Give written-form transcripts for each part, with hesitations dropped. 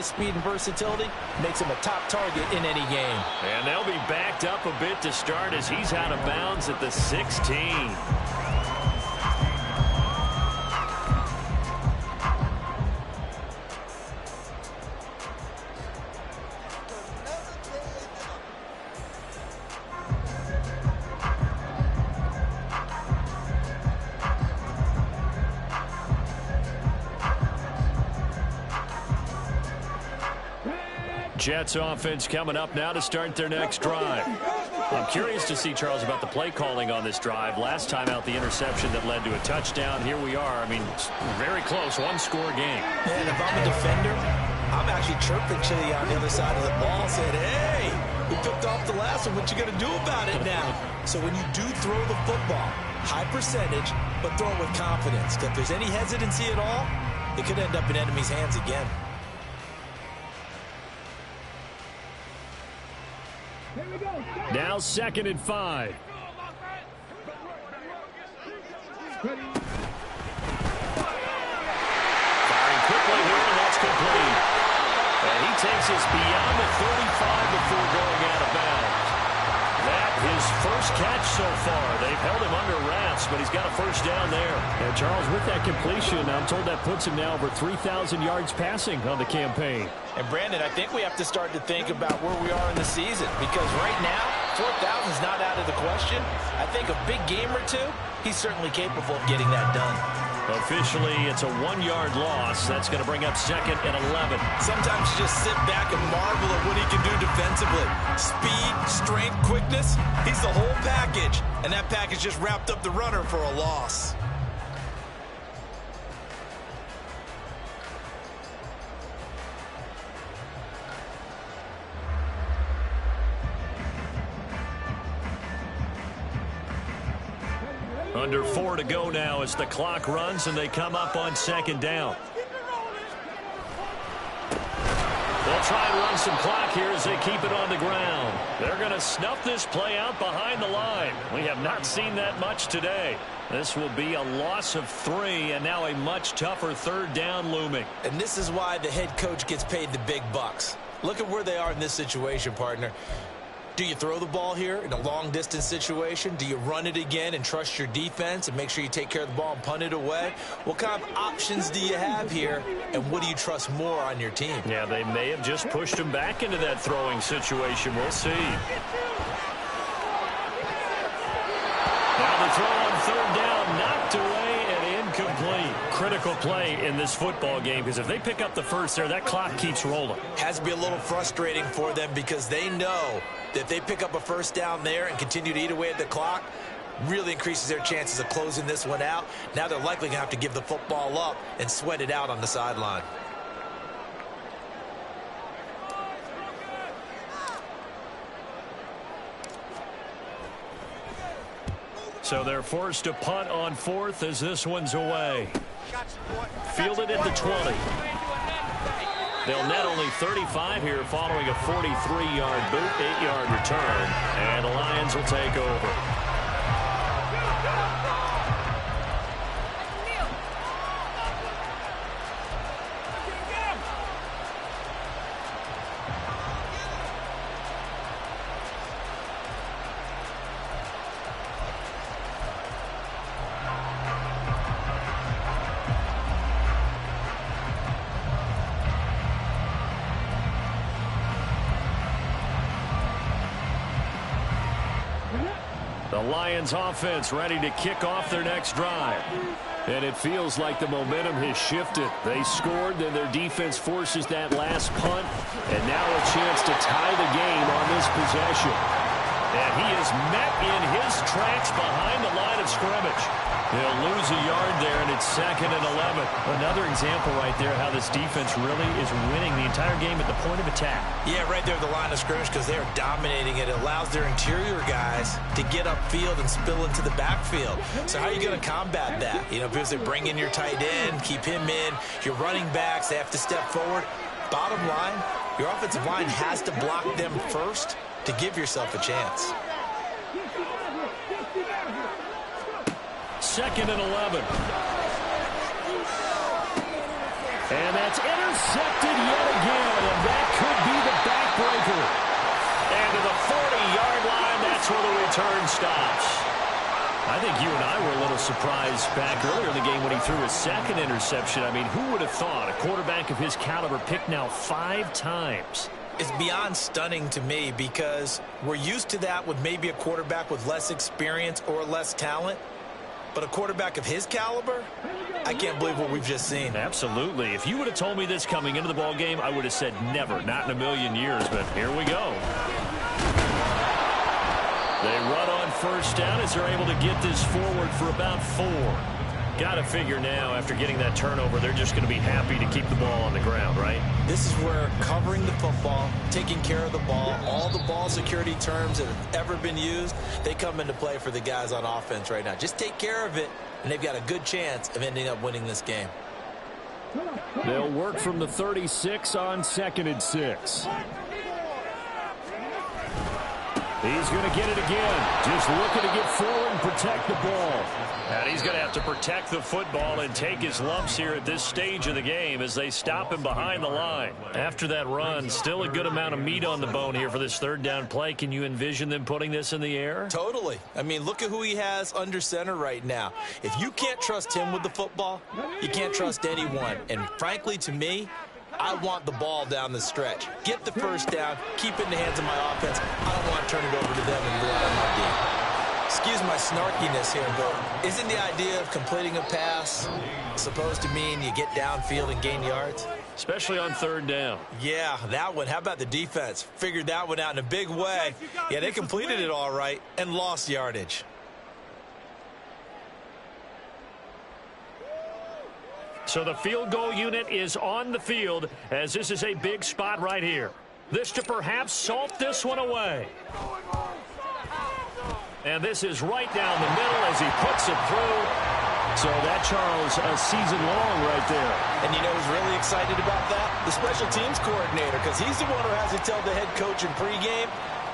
size, speed, and versatility makes him a top target in any game. And they'll be backed up a bit to start as he's out of bounds at the 16. Jets offense coming up now to start their next drive. I'm curious to see, Charles, about the play calling on this drive. Last time out, the interception that led to a touchdown. Here we are. I mean, very close, one-score game. And if I'm a defender, I'm actually chirping Chili on the other side of the ball, saying, hey, we picked off the last one. What you going to do about it now? So when you do throw the football, high percentage, but throw it with confidence. If there's any hesitancy at all, it could end up in enemy's hands again. Now 2nd and 5. Firing quickly here, and that's complete. And he takes us beyond the 35 before going out of bounds. That his first catch so far. They've held him under wraps, but he's got a first down there. And Charles, with that completion, I'm told that puts him now over 3,000 yards passing on the campaign. And Brandon, I think we have to start to think about where we are in the season, because right now 4,000 is not out of the question. I think a big game or two, he's certainly capable of getting that done. Officially, it's a 1-yard loss. That's going to bring up 2nd and 11. Sometimes you just sit back and marvel at what he can do defensively. Speed, strength, quickness, he's the whole package. And that package just wrapped up the runner for a loss. Under 4 to go now as the clock runs and they come up on 2nd down. They'll try and run some clock here as they keep it on the ground. They're going to snuff this play out behind the line. We have not seen that much today. This will be a loss of 3 and now a much tougher 3rd down looming. And this is why the head coach gets paid the big bucks. Look at where they are in this situation, partner. Do you throw the ball here in a long-distance situation? Do you run it again and trust your defense and make sure you take care of the ball and punt it away? What kind of options do you have here, and what do you trust more on your team? Yeah, they may have just pushed him back into that throwing situation. We'll see. Now the throw on 3rd down, knocked away and incomplete. Critical play in this football game, because if they pick up the first there, that clock keeps rolling. Has to be a little frustrating for them, because they know that if they pick up a first down there and continue to eat away at the clock, really increases their chances of closing this one out. Now they're likely going to have to give the football up and sweat it out on the sideline. So they're forced to punt on 4th as this one's away. Fielded at the 20. They'll net only 35 here following a 43-yard boot, 8-yard return. And the Lions will take over. The Lions offense ready to kick off their next drive. And it feels like the momentum has shifted. They scored, then their defense forces that last punt. And now a chance to tie the game on this possession. And he is met in his tracks behind the line of scrimmage. They'll lose a yard there, and it's 2nd and 11. Another example right there how this defense really is winning the entire game at the point of attack. Yeah, right there at the line of scrimmage, because they're dominating it. It allows their interior guys to get upfield and spill into the backfield. So how are you going to combat that? You know, because they bring in your tight end, keep him in. Your running backs, they have to step forward. Bottom line, your offensive line has to block them first to give yourself a chance. 2nd and 11. And that's intercepted yet again. return stops. I think you and I were a little surprised back earlier in the game when he threw his second interception. I mean, who would have thought a quarterback of his caliber picked now 5 times? It's beyond stunning to me because we're used to that with maybe a quarterback with less experience or less talent. But a quarterback of his caliber, I can't believe what we've just seen. Absolutely. If you would have told me this coming into the ball game, I would have said never, not in a million years. But here we go. They run on first down as they're able to get this forward for about 4. Got to figure now, after getting that turnover, they're just going to be happy to keep the ball on the ground, right? This is where covering the football, taking care of the ball, all the ball security terms that have ever been used, they come into play for the guys on offense right now. Just take care of it, and they've got a good chance of ending up winning this game. They'll work from the 36 on 2nd and 6. He's going to get it again. Just looking to get forward and protect the ball. And he's going to have to protect the football and take his lumps here at this stage of the game as they stop him behind the line. After that run, still a good amount of meat on the bone here for this 3rd down play. Can you envision them putting this in the air? Totally. I mean, look at who he has under center right now. If you can't trust him with the football, you can't trust anyone. And frankly, to me, I want the ball down the stretch. Get the first down, keep it in the hands of my offense. I don't want to turn it over to them and rely on my D. Excuse my snarkiness here, but isn't the idea of completing a pass supposed to mean you get downfield and gain yards? Especially on 3rd down. Yeah, that one. How about the defense? Figured that one out in a big way. Yeah, they completed it all right and lost yardage. So the field goal unit is on the field as this is a big spot right here. This to perhaps salt this one away. And this is right down the middle as he puts it through. So that, Charles, a season long right there. And you know who's really excited about that? The special teams coordinator, because he's the one who has to tell the head coach in pregame,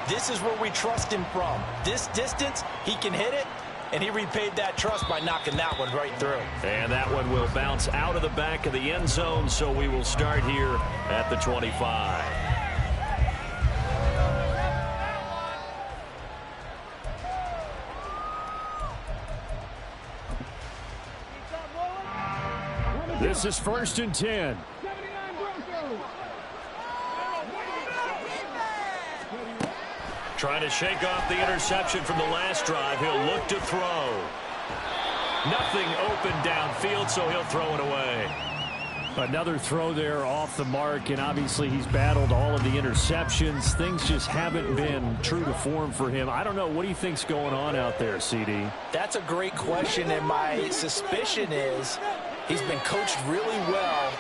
this is where we trust him from. This distance, he can hit it, and he repaid that trust by knocking that one right through. And that one will bounce out of the back of the end zone, so we will start here at the 25. This is 1st and 10. Trying to shake off the interception from the last drive. He'll look to throw. Nothing open downfield, so he'll throw it away. Another throw there off the mark, and obviously he's battled all of the interceptions. Things just haven't been true to form for him. I don't know. What do you think's going on out there, CD? That's a great question, and my suspicion is he's been coached really well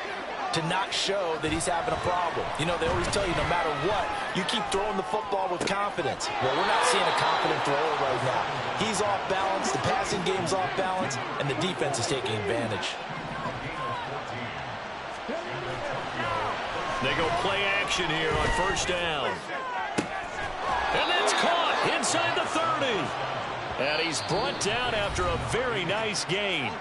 to not show that he's having a problem. You know, they always tell you no matter what, you keep throwing the football with confidence. Well, we're not seeing a confident thrower right now. He's off balance, the passing game's off balance, and the defense is taking advantage. They go play action here on 1st down. And that's caught inside the 30. And he's brought down after a very nice gain.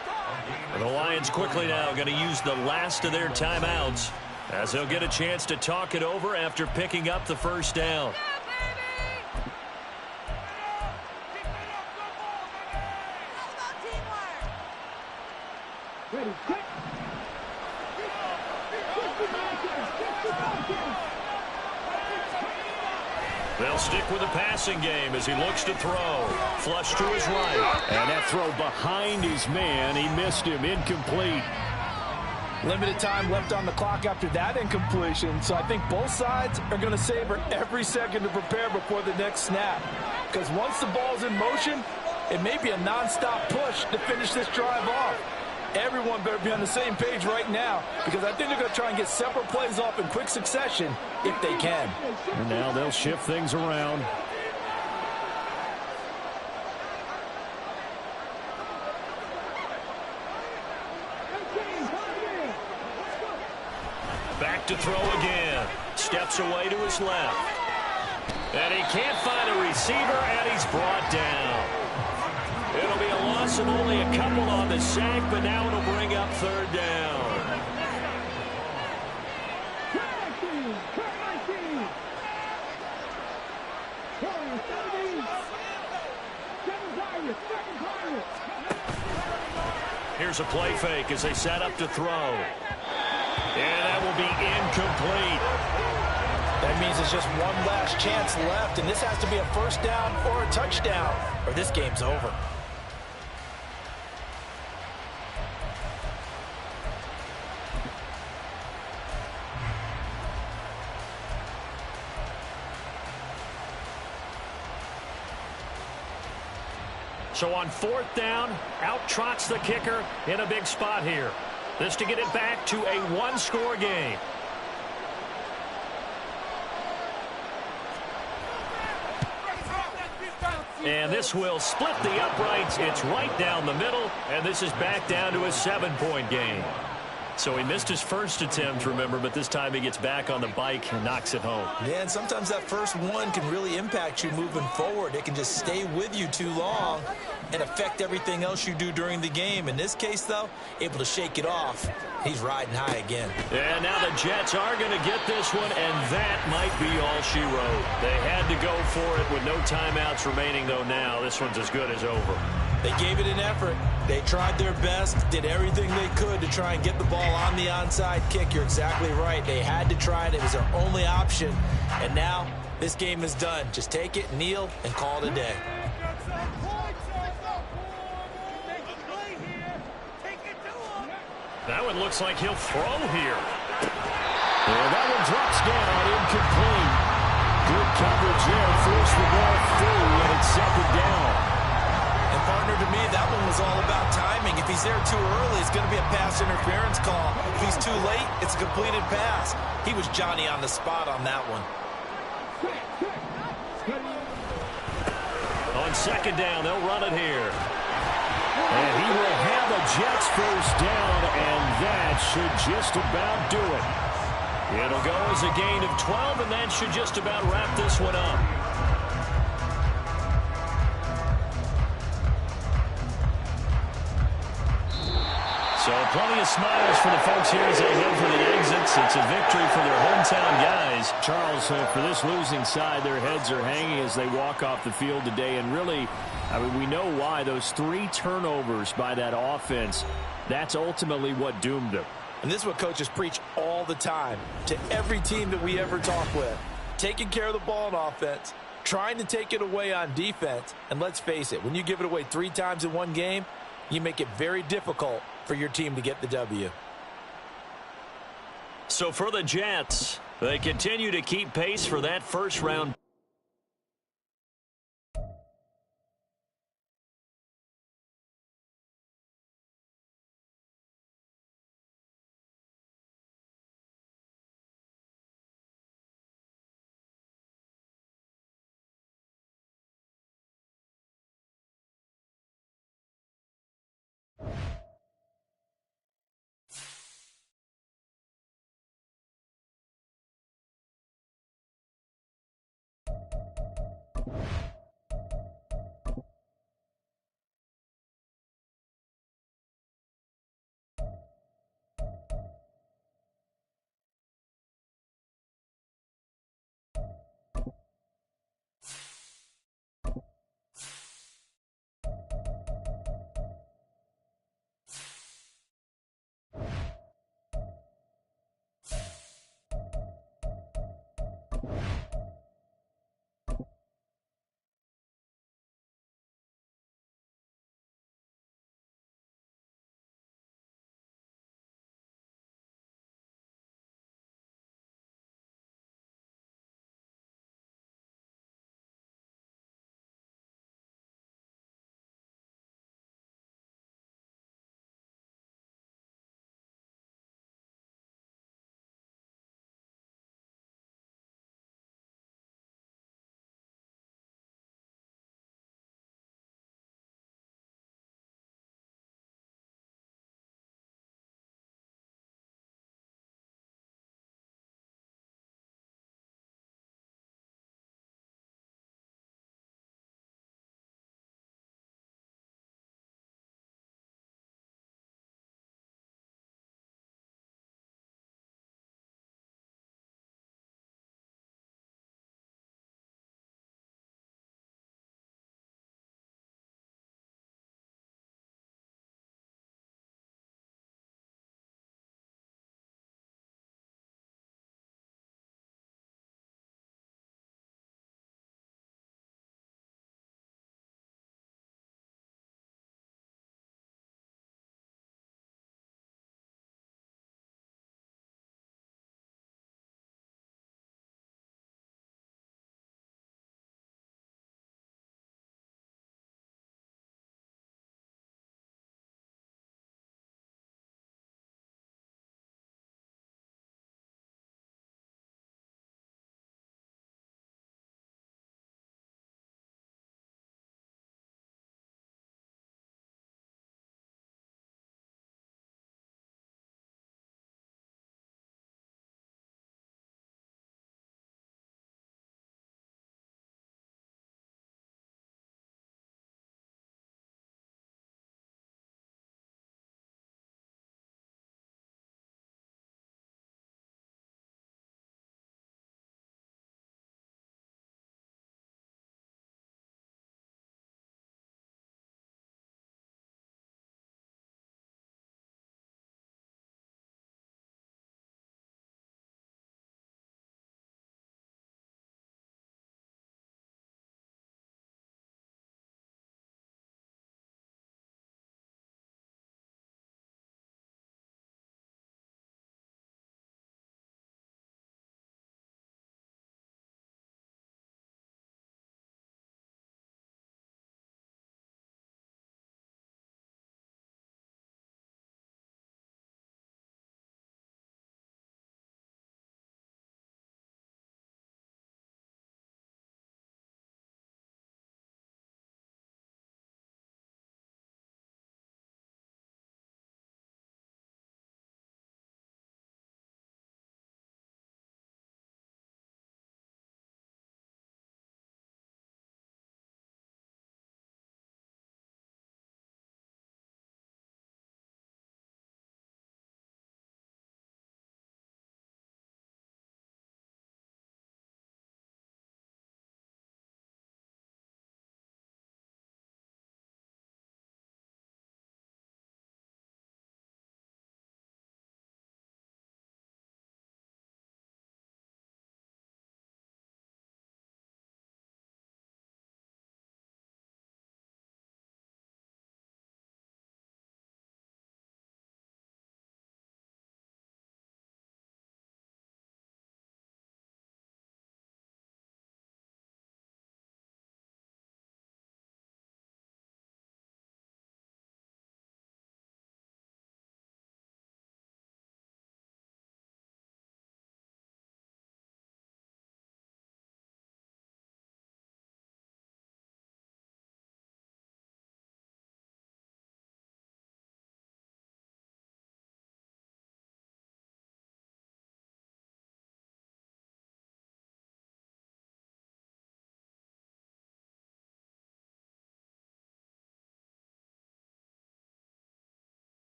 The Lions quickly now going to use the last of their timeouts as they'll get a chance to talk it over after picking up the 1st down. They'll stick with the passing game as he looks to throw. Flush to his right. And that throw behind his man. He missed him. Incomplete. Limited time left on the clock after that incompletion. So I think both sides are going to savor every second to prepare before the next snap. Because once the ball's in motion, it may be a nonstop push to finish this drive off. Everyone better be on the same page right now, because I think they're going to try and get several plays off in quick succession if they can. And now they'll shift things around. Back to throw again. Steps away to his left. And he can't find a receiver, and he's brought down. It'll be a loss of only a couple on the sack, but now it'll bring up 3rd down. Here's a play fake as they set up to throw. And that will be incomplete. That means it's just one last chance left, and this has to be a first down or a touchdown, or this game's over. So on fourth down, out trots the kicker in a big spot here. This to get it back to a one-score game. And this will split the uprights. It's right down the middle, and this is back down to a 7-point game. So he missed his first attempt, remember, but this time he gets back on the bike and knocks it home. Yeah, and sometimes that first one can really impact you moving forward. It can just stay with you too long and affect everything else you do during the game. In this case, though, able to shake it off. He's riding high again. And now the Jets are going to get this one, and that might be all she wrote. They had to go for it with no timeouts remaining, though now this one's as good as over. They gave it an effort. They tried their best, did everything they could to try and get the ball on the onside kick. You're exactly right. They had to try it. It was their only option. And now this game is done. Just take it, kneel, and call it a day. That one looks like he'll throw here. And that one drops down, incomplete. Good coverage there. Forced the ball through, and it's second down. And partner, to me, that one was all about timing. If he's there too early, it's going to be a pass interference call. If he's too late, it's a completed pass. He was Johnny on the spot on that one. On second down, they'll run it here. And he will have a Jets first down, and that should just about do it. It'll go as a gain of 12, and that should just about wrap this one up. So plenty of smiles for the folks here as they head for the exits. It's a victory for their hometown guys. Charles, for this losing side, their heads are hanging as they walk off the field today. And really, I mean, we know why. Those 3 turnovers by that offense, that's ultimately what doomed them. And this is what coaches preach all the time to every team that we ever talk with. Taking care of the ball on offense, trying to take it away on defense. And let's face it, when you give it away 3 times in one game, you make it very difficult for your team to get the W. So for the Jets, they continue to keep pace for that first round.